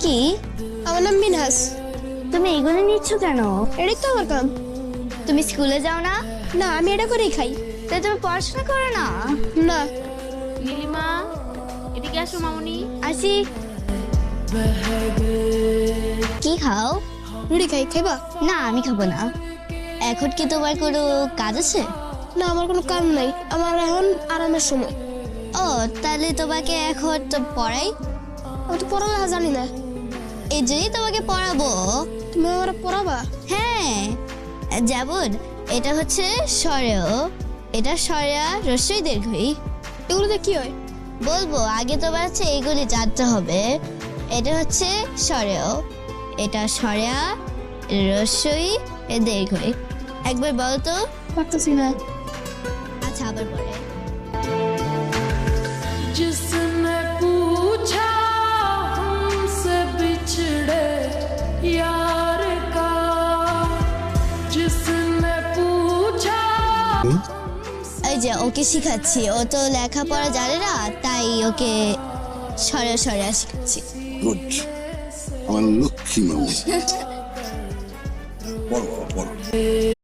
কি? আমার নাম মিনহাস। তুমি এগুলো নিচ্ছ কেন? এটাই তো আমার কাম। তুমি স্কুলে যাও না? না, আমি এটা করেই খাই। তাই তুমি পড়াশোনা করো না? না। নীলিমা, এদিকে আসো মামুনি। আসি। কি খাও? রুটি খাই, খাইবা? না, আমি খাবো না। এখন কি তোমার কোনো কাজ আছে? না, আমার কোনো কাম নাই, আমার এখন আরামের সময়। ও, তাহলে তোমাকে এখন তো পড়াই। আমি তো পড়ালেখা জানি না। এই জন্যই তোমাকে পড়াবো। তুমি আমার পড়াবা? হ্যাঁ, যেমন এটা হচ্ছে স্বরেয়, এটা স্বরেয়া রস্যই দীর্ঘই। এগুলোতে কি হয়? বলবো, আগে তোমার হচ্ছে এইগুলি জানতে হবে। এটা হচ্ছে স্বরেয়, এটা স্বরেয়া রস্যই দীর্ঘই। একবার বলো তো। পারতেছি না। আচ্ছা, আবার পরে। जिसने पूछा हमसे बिछड़े यार का, जिसने पूछा এই যে ওকে শিখাচ্ছি, ও তো লেখাপড়া জানে না, তাই ওকে সরে সরে শিখাচ্ছি। গুড, আমার লক্ষ্মী মানুষ। বড় বড়